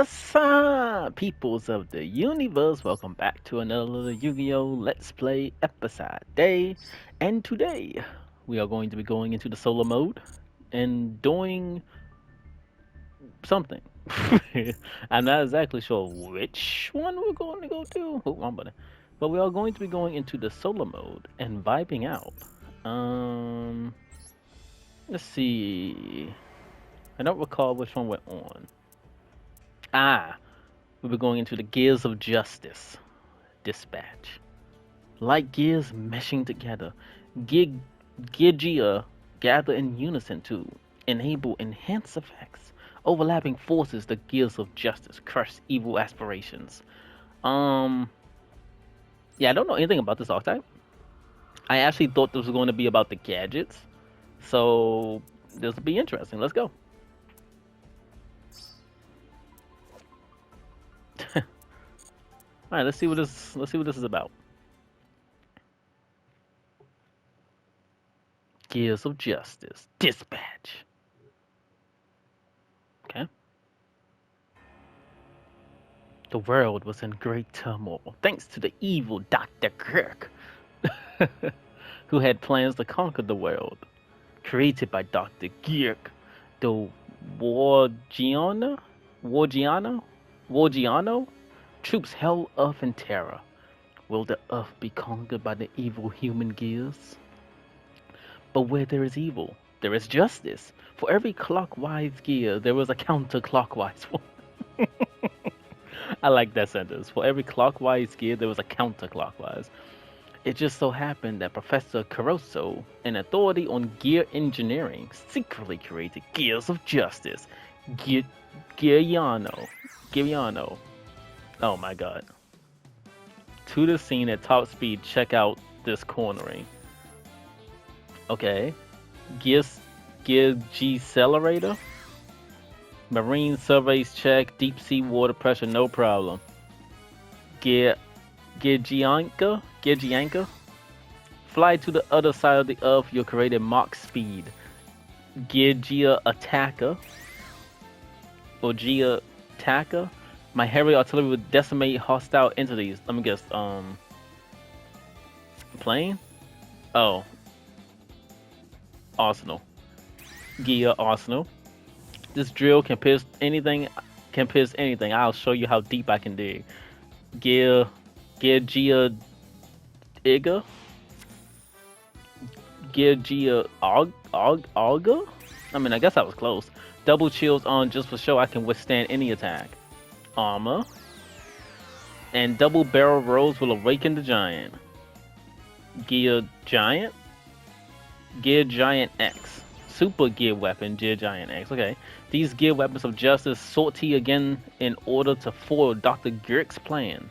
Asa, peoples of the universe, welcome back to another Yu-Gi-Oh! Let's Play episode day. And today, we are going to be going into the solo mode and doing something. I'm not exactly sure which one we're going to go to. Oh, wrong button. But we are going to be going into the solo mode and vibing out. Um, let's see. I don't recall which one we're on. Ah, we'll be going into the Gears of Justice dispatch. Like gears meshing together, Gearia gather in unison to enable enhanced effects. Overlapping forces, the gears of justice crush evil aspirations. Um, yeah, I don't know anything about this archetype. I actually thought this was going to be about the gadgets, so this will be interesting. Let's go. All right, let's see what this is about. Gears of Justice dispatch. Okay. The world was in great turmoil thanks to the evil Dr. Kirk, who had plans to conquer the world. Created by Dr. Kirk, the Wargiano, Wargiano, Wargiano troops held Earth in terror. Will the Earth be conquered by the evil human gears? But where there is evil, there is justice. For every clockwise gear, there is a counterclockwise one. I like that sentence. For every clockwise gear, there was a counterclockwise. It just so happened that Professor Caruso, an authority on gear engineering, secretly created Gears of Justice. Geariano. Geariano. Oh my god. To the scene at top speed, check out this cornering. Okay. Gear G-Accelerator. Marine surveys check. Deep sea water pressure, no problem. Gearia. Fly to the other side of the earth, you'll create a Mach speed. Gearia Attacker. Or Gia Attacker. My heavy artillery would decimate hostile entities. Let me guess, plane? Oh. Arsenal. Gia Arsenal. This drill can pierce anything. I'll show you how deep I can dig. Gear Gia Iga. Gear Gia Auga. I mean, I guess I was close. Double chills on just for show. I can withstand any attack. Armor. And double barrel rolls will awaken the giant. Gear Giant. Gear Giant X. Super gear weapon, Gear Giant X. Okay. These gear weapons of justice sortie again in order to foil Dr. Girk's plan.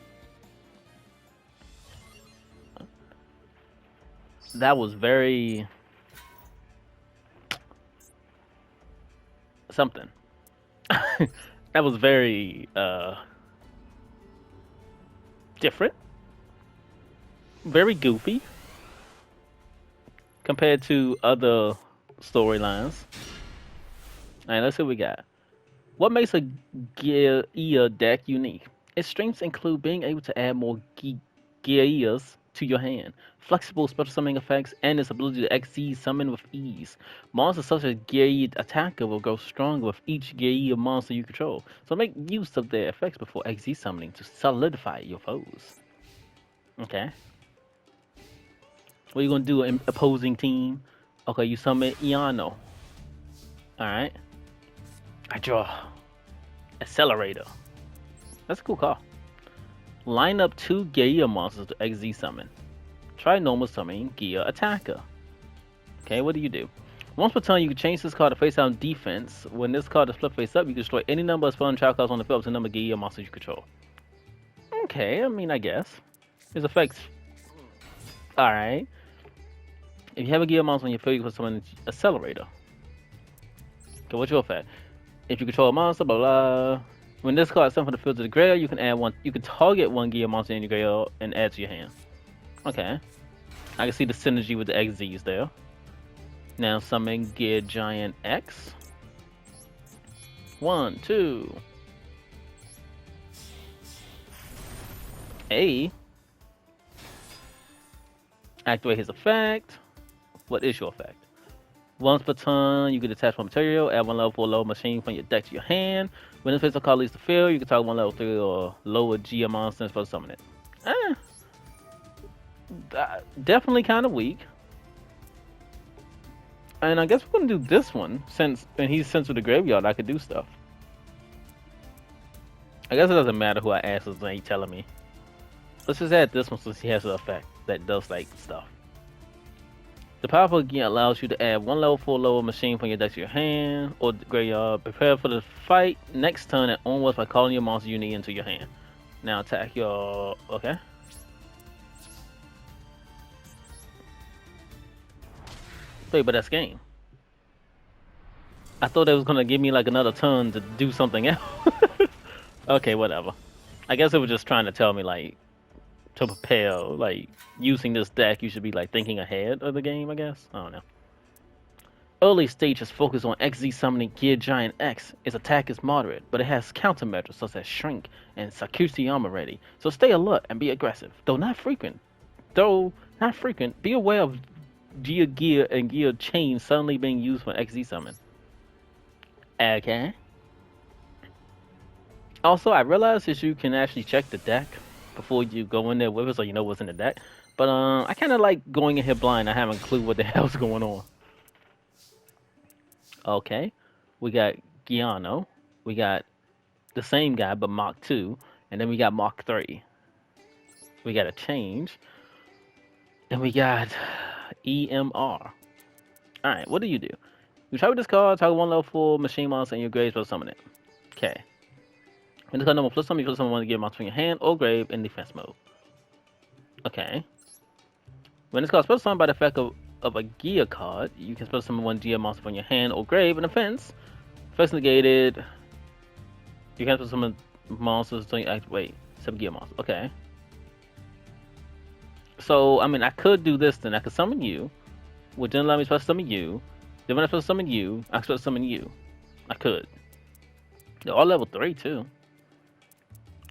That was very something. That was very different. Very goofy compared to other storylines. Alright, let's see what we got. What makes a Gearia deck unique? Its strengths include being able to add more Gearias to your hand, flexible special summoning effects, and its ability to XZ summon with ease. Monsters such as Gearia Attacker will grow stronger with each Gearia monster you control, so make use of their effects before XZ summoning to solidify your foes. Okay. What are you gonna do, opposing team? Okay, you summon Iano. Alright. I draw Accelerator. That's a cool call. Line up 2 Gearia monsters to XZ summon. Try normal summoning Gear Attacker. Okay, what do you do? Once per turn, you can change this card to face down defense. When this card is flipped face up, you can destroy any number of spell and trap cards on the field up to the number of Gearia monsters you control. Okay, I mean, I guess. His effects. Alright. If you have a Gearia monster on your field, you can summon Accelerator. Okay, what's your effect? If you control a monster, blah blah. When this card is sent from the field to the graveyard, you can add one. You can target one Gear monster in your graveyard and add to your hand. Okay, I can see the synergy with the XZs there. Now summon Gear Giant X. 1, 2. A. Activate his effect. What is your effect? Once per turn, you can attach one material, add one level 4 lower machine from your deck to your hand. When this physical card leaves the field, you can target one level 3 or lower Gearia monster and supposed to summon it. Definitely kind of weak. And I guess we're gonna do this one since he's sent to the graveyard. I could do stuff. I guess it doesn't matter who I ask since they ain't telling me. Let's just add this one since he has an effect that does like stuff. The powerful gear allows you to add one level 4 lower machine from your deck to your hand or graveyard. Prepare for the fight next turn and onwards by calling your monster you need into your hand. Now attack your... okay. Wait, but that's game. I thought it was gonna give me like another turn to do something else. Okay, whatever. I guess it was just trying to tell me like to prepare, like using this deck, you should be like thinking ahead of the game. I guess I don't know. Early stages focus on XZ summoning Gear Giant X. Its attack is moderate, but it has countermeasures such as Shrink and Security Armor ready. So stay alert and be aggressive, though not frequent. Be aware of Gear and Gear Chain suddenly being used for XZ summon. Okay. Also, I realized that you can actually check the deck before you go in there with it, so you know what's in the deck. But I kind of like going in here blind. I haven't a clue what the hell's going on. Okay, we got Giano. We got the same guy, but Mach 2. And then we got Mach 3. We got a change. And we got EMR. Alright, what do? You try with this card, target one level 4 machine monster in your grave, so summon it. Okay. When this card number plus summon, you put someone one to get monster from your hand or grave in defense mode. Okay. When this card is special summoned by the effect of a gear card, you can special summon one gear monster from your hand or grave in defense. Effects negated. You can special summon monsters until you activate some gear monster. Okay. So, I mean, I could do this then. I could summon you, which then allow me to special summon you. Then when I special summon you, I special summon you. I could. They're all level 3 too.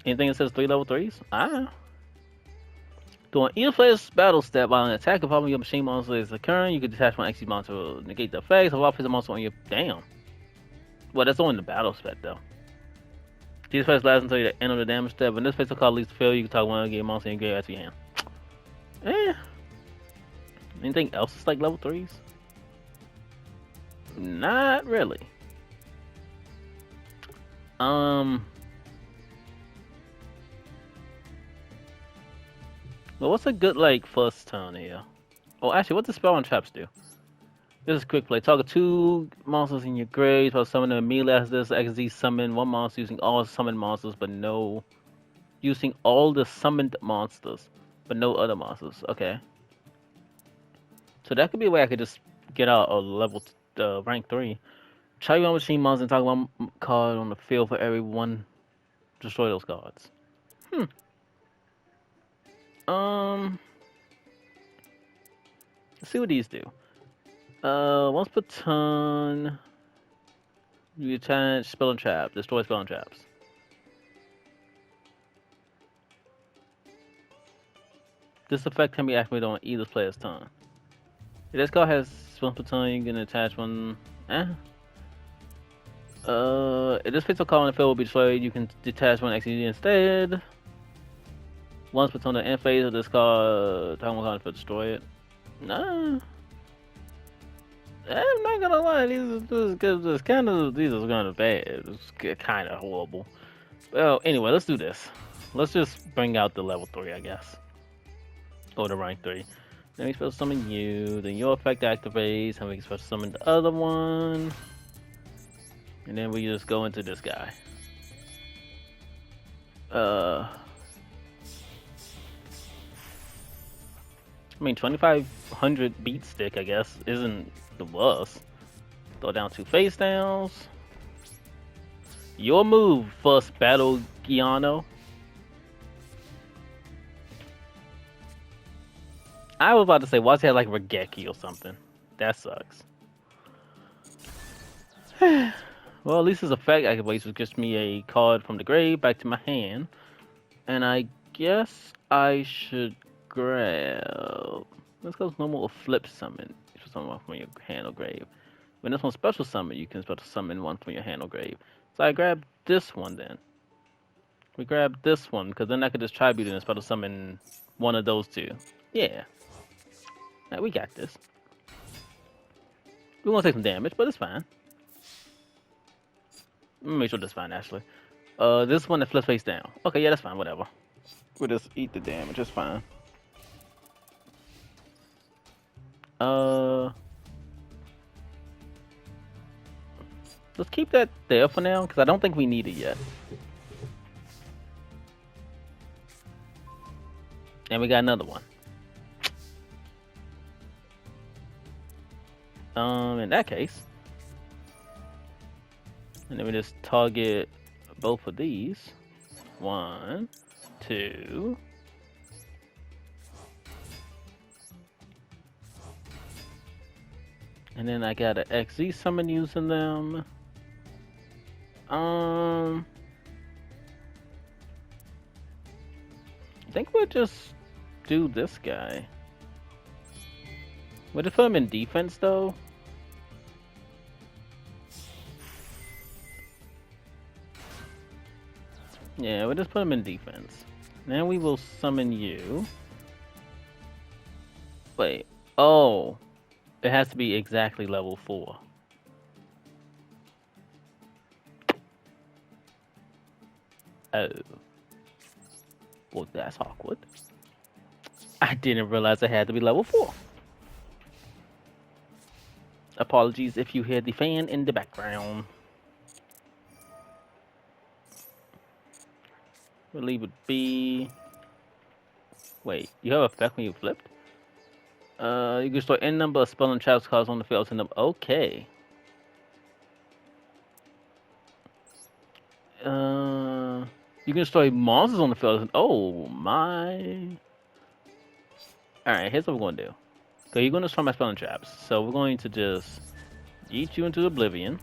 Anything that says 3 level 3s? During either player's battle step, while an attack of your machine monster is occurring, you can detach one XP monster to negate the effects of all physical monster on your... Damn. Well, that's only the battle step, though. These effects last until the end of the damage step. When this physical card leaves the field, you can target one game monster in your grave out of your hand. Anything else is like level 3s? Not really. Well, what's a good, like, first turn here? Oh, actually, what does Spell and Traps do? This is quick play. Target 2 monsters in your grave. While summoning immediately after this, XZ summon 1 monster using all summoned monsters, but no... Using all the summoned monsters, but no other monsters. Okay. So that could be a way I could just get out a level rank 3. Try one machine monster and target 1 card on the field for every 1. Destroy those cards. Let's see what these do. Once per turn, you attach Spell and Trap. Destroy Spell and Traps. This effect can be activated on either player's turn. If this card has once per turn, you can attach one. If this physical card on the field will be destroyed, you can detach one XD instead. Once per turn, the end phase of this card, time one card to destroy it. Nah. I'm not gonna lie, these are kind of bad. It's kind of horrible. Well, anyway, let's do this. Let's just bring out the level 3, I guess. Or the rank 3. Then we special summon you, then your effect activates, and we can special summon the other one. And then we just go into this guy. I mean, 2500 beat stick, I guess, isn't the worst. Throw down 2 face downs. Your move, first battle, Giano. I was about to say, watch it like Regeki or something. That sucks. Well, at least his effect activates, which gives me a card from the grave back to my hand. And I guess I should grab. Let's go normal or flip summon. You should summon one from your hand or grave. When this one's special summon, you can special summon one from your hand or grave. So I grab this one then. We grab this one because then I could just tribute it and special summon one of those two. Yeah. Now we got this. We're gonna take some damage, but it's fine. Make sure that's fine actually. This one that flips face down. Okay, yeah, that's fine. Whatever. We'll just eat the damage. It's fine. Let's keep that there for now because I don't think we need it yet. And we got another one. In that case, and then we just target both of these. 1, 2. And then I got an XZ summon using them. I think we'll just do this guy. Would it put him in defense though? Yeah, we'll just put him in defense. Then we will summon you. Wait. Oh. It has to be exactly level 4. Oh. Well, that's awkward. I didn't realize it had to be level 4. Apologies if you hear the fan in the background. We'll leave it be. Wait, you have effect when you flipped? You can store any number of spell and traps cards on the field to number. Okay. You can destroy monsters on the field. Oh my. Alright, here's what we're gonna do. So you're gonna destroy my spell and traps. So we're going to just yeet you into oblivion.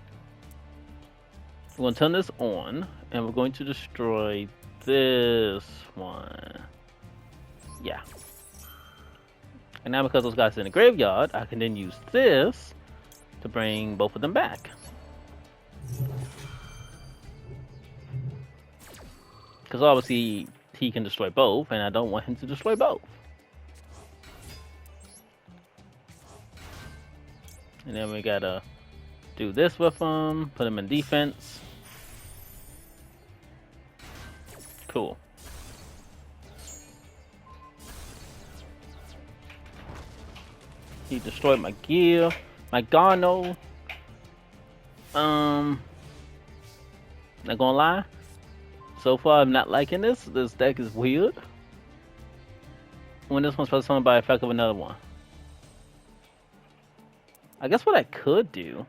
We're gonna turn this on, and we're going to destroy this one. Yeah. And now because those guys are in the graveyard, I can then use this to bring both of them back. Because obviously he can destroy both, and I don't want him to destroy both. And then we gotta do this with him, put him in defense. Cool. He destroyed my gear, my Garno. Not gonna lie. So far, I'm not liking this. This deck is weird. When this one's supposed to summon by effect of another one. I guess what I could do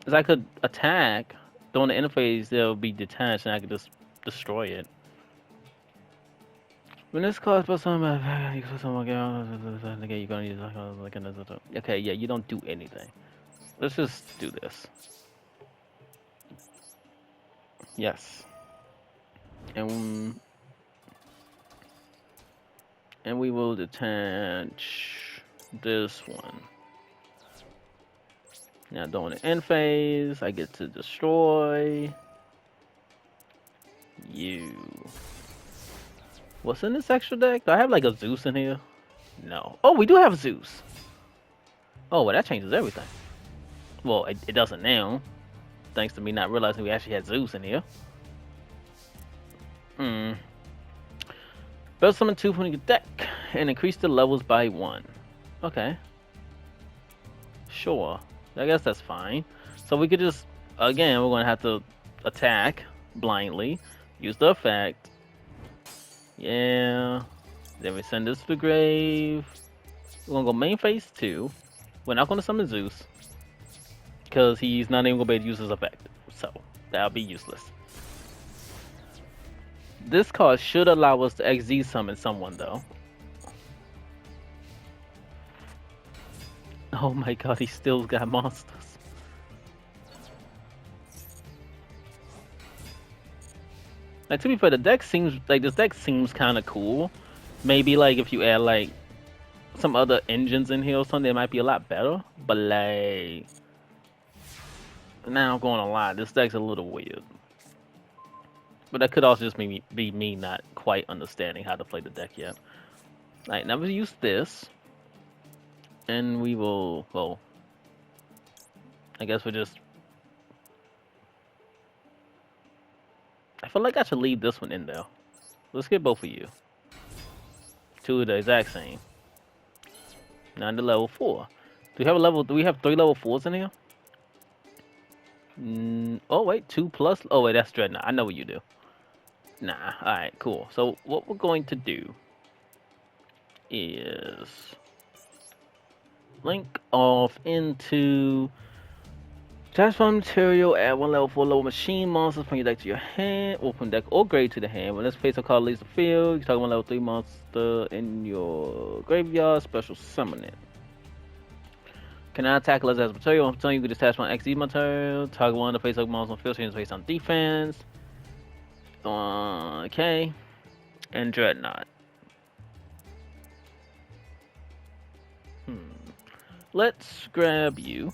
is I could attack. During the interface, they'll be detached, and I could just destroy it. When this card supposed to summon by effect, you can summon again. You're gonna use like another. Okay, yeah, you don't do anything. Let's just do this. Yes. And we will detach this one. Now during the end phase, I get to destroy you. What's in this extra deck? Do I have like a Zeus in here? No. Oh, we do have Zeus. Oh, well that changes everything. Well, it doesn't now. Thanks to me not realizing we actually had Zeus in here. Build summon 2 from your deck and increase the levels by 1. Okay. Sure. I guess that's fine. So we could just, again, we're going to have to attack blindly. Use the effect. Yeah. Then we send this to the grave. We're going to go main phase 2. We're not going to summon Zeus. Because he's not even going to be able to use his effect. So, that'll be useless. This card should allow us to XZ summon someone, though. Oh my god, he still got monsters. Like, to be fair, the deck seems like this deck seems kind of cool. Maybe like if you add like some other engines in here or something, it might be a lot better. But like, now I'm going to lie, this deck's a little weird. But that could also just be me not quite understanding how to play the deck yet. Alright, now we use this. And we will, well, I guess we'll just... I feel like I should leave this one in there. Let's get both of you. Two of the exact same. Now to level 4. Do we have 3 level 4s in here? Oh wait, 2 plus. Oh wait, that's Dreadnought. I know what you do. Nah. All right, cool. So what we're going to do is link off into transform material. Add 1 level 4 level machine monsters from your deck to your hand, or from deck or grave to the hand. When this face of card leaves the field, you target 1 level 3 monster in your graveyard. Special summon it. Cannot attack unless it has material. I'm telling you, you can just attach one XD material. Target 1 of the face of monster on field, change face on defense. Okay. And Dreadnought. Let's grab you.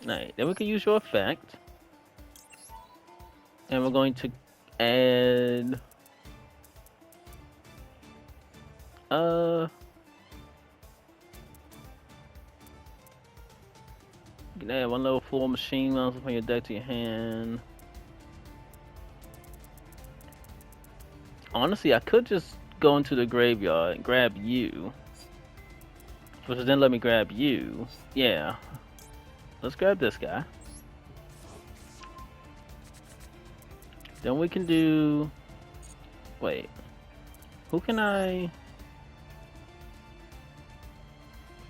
Alright, then we can use your effect. And we're going to add... You can add 1 level 4 machine monster from your deck to your hand. Honestly, I could just go into the graveyard and grab you. Which would then let me grab you. Yeah. Let's grab this guy. Then we can do... Wait. Who can I...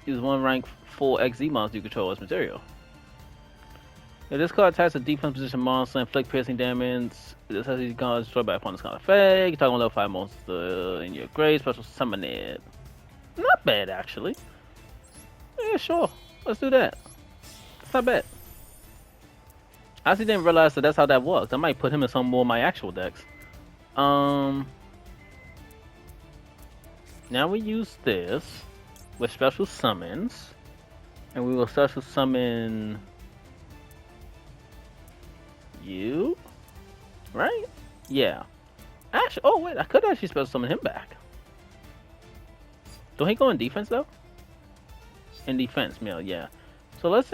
Use 1 rank 4 XZ monster you control as material. If this card attacks a defense position monster, inflict piercing damage. This has these cards destroyed by opponent's card effect. You target 1 level 5 monster in your grave, special summon it. Not bad, actually. Yeah, sure. Let's do that. It's not bad. I actually didn't realize that that's how that works. I might put him in some more of my actual decks. Now we use this with special summons, and we will special summon you, right? Yeah. Actually, oh wait, I could actually special summon him back. Don't he go in defense though? In defense, Mill, yeah. So let's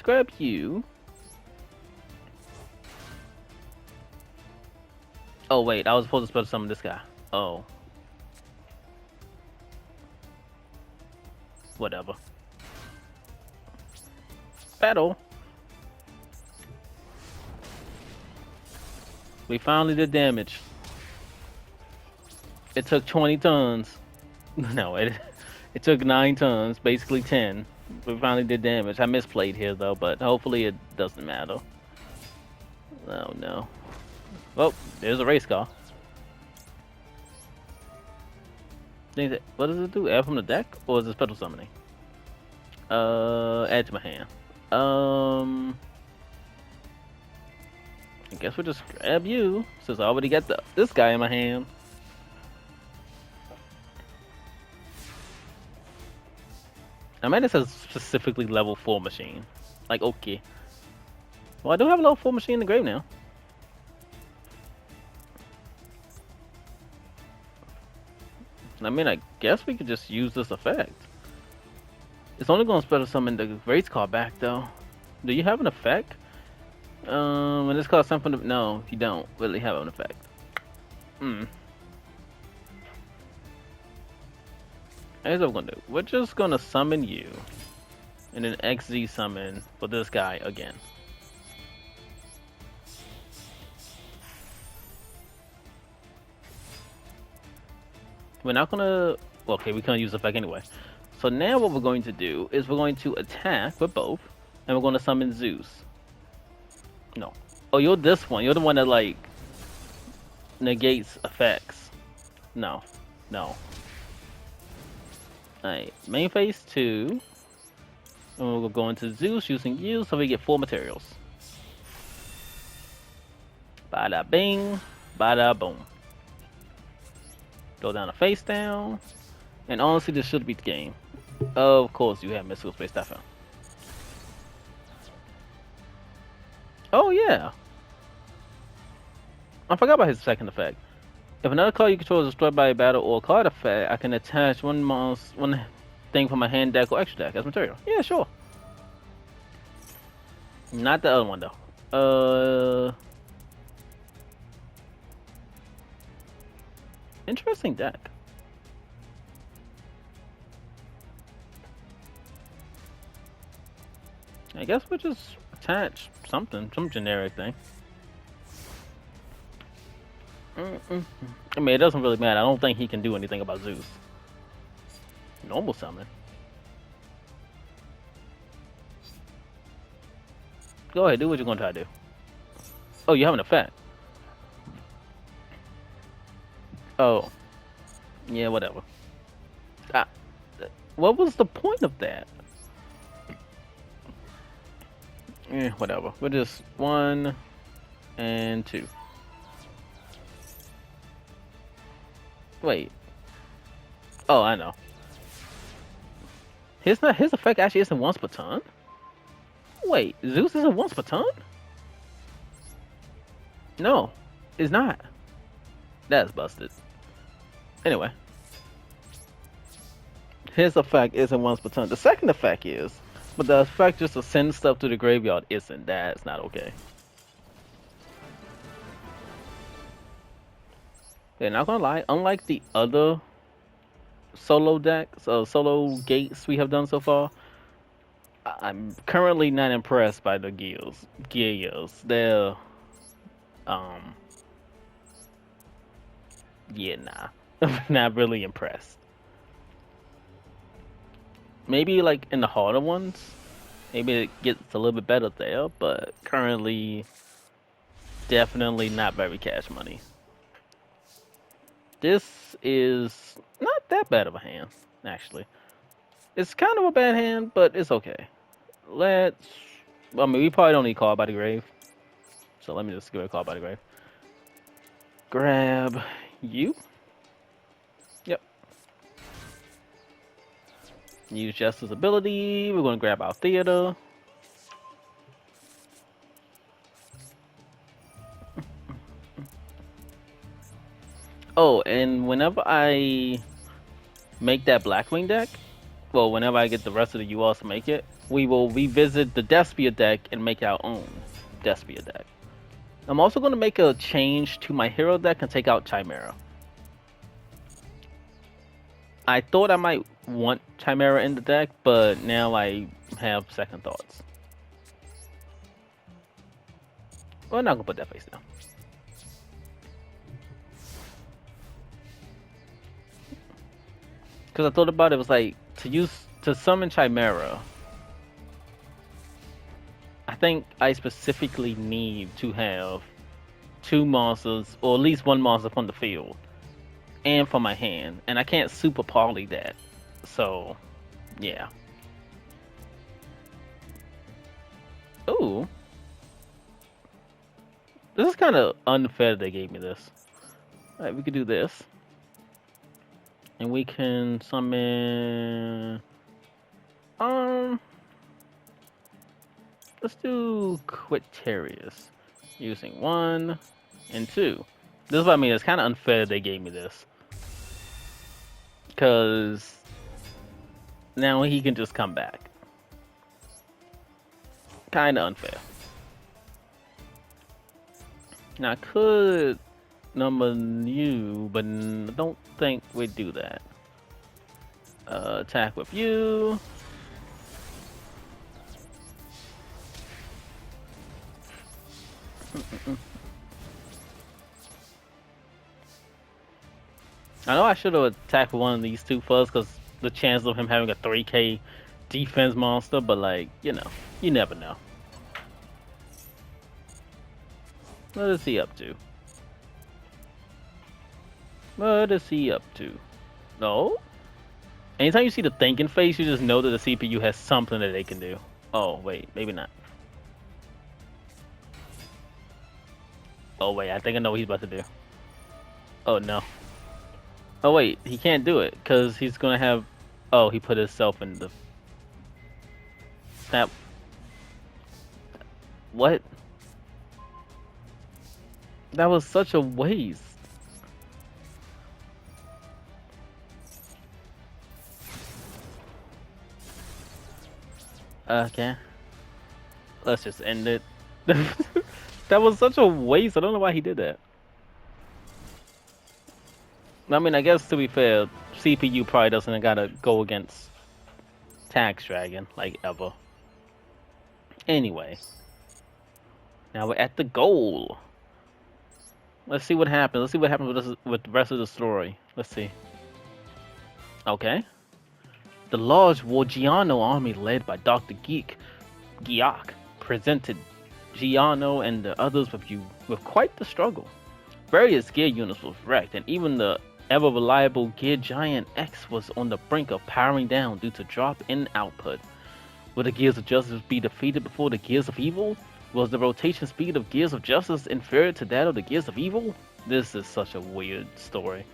grab you. Oh wait, I was supposed to special summon this guy. Oh. Whatever. Battle. We finally did damage. It took 20 tons. No, it took 9 tons, basically 10. We finally did damage. I misplayed here though, but hopefully it doesn't matter. Oh no. Oh, there's a race car. What does it do? Add from the deck? Or is it special summoning? Add to my hand. I guess we'll just grab you, since I already got this guy in my hand. I mean, it says specifically level 4 machine. Like, okay. Well, I do have a level 4 machine in the grave now. I mean, I guess we could just use this effect. It's only going to special summon the race car back, though. Do you have an effect? And this card something. No, you don't really have an effect. Here's what we're gonna do. We're just gonna summon you, and then XZ summon for this guy again. We're not gonna. Well, okay, we can't use the effect anyway. So now what we're going to do is we're going to attack with both, and we're going to summon Zeus. No. Oh, you're this one. You're the one that like negates effects. No. No. Alright, main phase 2. And we'll go into Zeus using you, so we get 4 materials. Bada bing, bada boom. Go down to face down. And honestly, this should beat the game. Of course, you have Mystical Space Typhoon. Oh, yeah. I forgot about his second effect. If another card you control is destroyed by a battle or a card effect, I can attach one thing from my hand deck or extra deck as material. Yeah, sure. Not the other one, though. Interesting deck. I guess we'll just attach something, some generic thing. I mean, it doesn't really matter. I don't think he can do anything about Zeus. Normal summon. Go ahead, do what you're gonna try to do. Oh, you have an effect. Oh. Yeah, whatever. What was the point of that? Whatever. We're just 1 and 2. Wait. Oh, I know. His effect actually isn't once per turn? Wait, Zeus isn't once per turn? No, it's not. That's busted. Anyway. His effect isn't once per turn. The second effect is, but the effect just to send stuff to the graveyard isn't. That's not okay. They're not gonna lie, unlike the other solo decks, solo gates we have done so far, I'm currently not impressed by the Gears. They're, yeah, nah. I'm not really impressed. Maybe like in the harder ones, maybe it gets a little bit better there, but currently, definitely not very cash money. This is not that bad of a hand, actually. It's kind of a bad hand, but it's okay. I mean, we probably don't need Call by the Grave. So let me just give it a Call by the Grave. Grab you. Yep. Use Justice's ability. We're going to grab our Theater. Oh, and whenever I make that Blackwing deck, well, whenever I get the rest of the ULs to make it, we will revisit the Despia deck and make our own Despia deck. I'm also going to make a change to my hero deck and take out Chimera. I thought I might want Chimera in the deck, but now I have second thoughts. Well, I'm not going to put that face down. Because I thought about it, was like, to summon Chimera, I think I specifically need to have 2 monsters, or at least 1 monster from the field, and from my hand, and I can't super poly that, so, yeah. Ooh. This is kind of unfair they gave me this. Alright, we could do this. And we can summon... Let's do Quitarius. Using 1 and 2. This is what I mean, it's kind of unfair they gave me this. Because... now he can just come back. Kind of unfair. Now I could... number you, but I don't think we do that. Attack with you. I know I should have attacked one of these 2 first, because the chance of him having a 3k defense monster, but like, you know, you never know. What is he up to? What is he up to? No? Anytime you see the thinking face, you just know that the CPU has something that they can do. Oh, wait, maybe not. Oh, wait, I think I know what he's about to do. Oh, no. Oh, wait, he can't do it, because he's going to have... Oh, he put himself in the... That... What? That was such a waste. Okay. Let's just end it. That was such a waste. I don't know why he did that. I mean, I guess to be fair, CPU probably doesn't gotta go against Tax Dragon, like, ever. Anyway. Now we're at the goal. Let's see what happens. Let's see what happens with the rest of the story. Let's see. Okay. The large Wargiano army led by Dr. Giak presented Giano and the others with quite the struggle. Various gear units was wrecked, and even the ever-reliable Gear Giant X was on the brink of powering down due to drop in output. Will the Gears of Justice be defeated before the Gears of Evil? Was the rotation speed of Gears of Justice inferior to that of the Gears of Evil? This is such a weird story.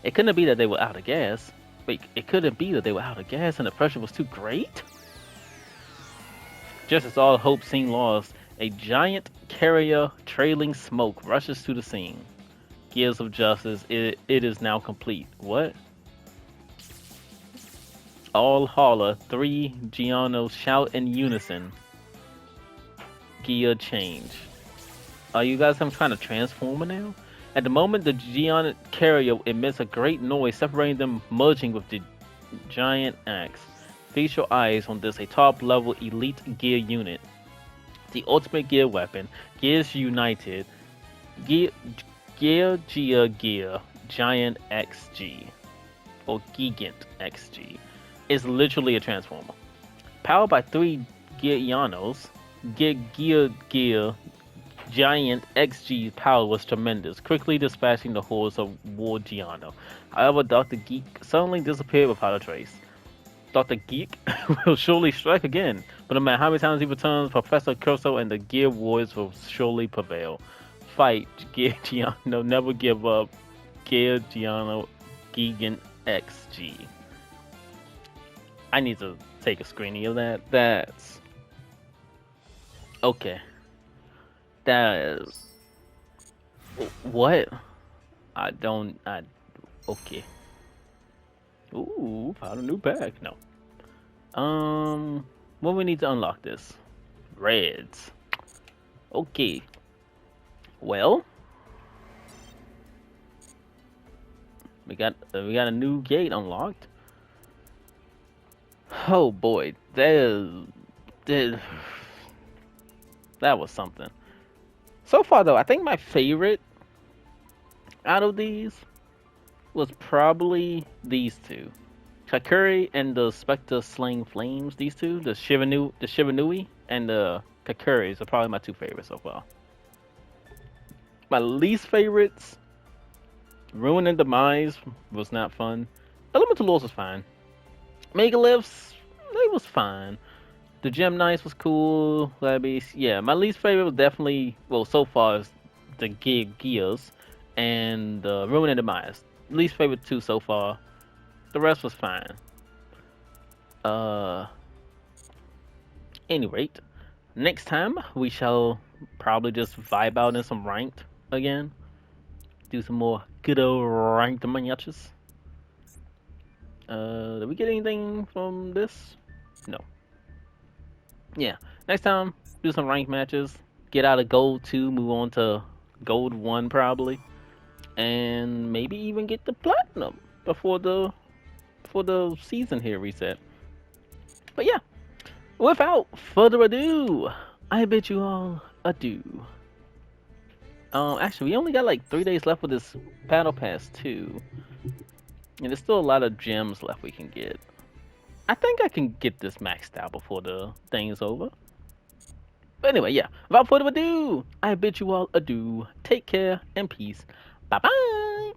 It couldn't be that they were out of gas. Wait, it couldn't be that they were out of gas and the pressure was too great? Just as all hope seemed lost, a giant carrier trailing smoke rushes to the scene. Gears of Justice, it is now complete. What? All holler, 3 Gianos shout in unison. Gear change. Are you guys trying to transform now? At the moment, the giant carrier emits a great noise, separating them, merging with the giant axe. Feast your eyes on this, a top-level elite gear unit. The ultimate gear weapon, Gears United, Gear Giant XG, or Gigant XG, is literally a transformer. Powered by 3 Gianos, Gear Giant XG's power was tremendous, quickly dispatching the hordes of Wargiano. However, Dr. Geek suddenly disappeared without a trace. Dr. Geek will surely strike again, but no matter how many times he returns, Professor Curso and the Gear Warriors will surely prevail. Fight, Gear Giano, never give up. Gear Giano, Gigant XG. I need to take a screening of that. That's... Okay. That is... What? Okay. Ooh, found a new pack. No. What we need to unlock this? Reds. Okay. Well, we got a new gate unlocked. Oh boy, that was something. So far though, I think my favorite out of these was probably these two. Kakuri and the Spectre Slaying Flames, these two, the Shivanui and the Kakuris are probably my two favorites so far. My least favorites, Ruin and Demise was not fun. Elemental Laws was fine. Megaliths, they was fine. The Gem Knights was cool. Yeah, my least favorite was definitely, well, so far is the Gears and Ruin and Demise. Least favorite two so far. The rest was fine. Any rate, next time we shall probably just vibe out in some ranked again. Do some more good old ranked matches. Did we get anything from this? No. Yeah, next time do some ranked matches. Get out of gold 2, move on to gold 1 probably, and maybe even get the platinum before the season here reset. But yeah, without further ado, I bid you all adieu. Actually, we only got like 3 days left with this Battle Pass 2. And there's still a lot of gems left we can get. I think I can get this maxed out before the thing's over. But anyway, yeah, without further ado, I bid you all adieu. Take care and peace. Bye-bye.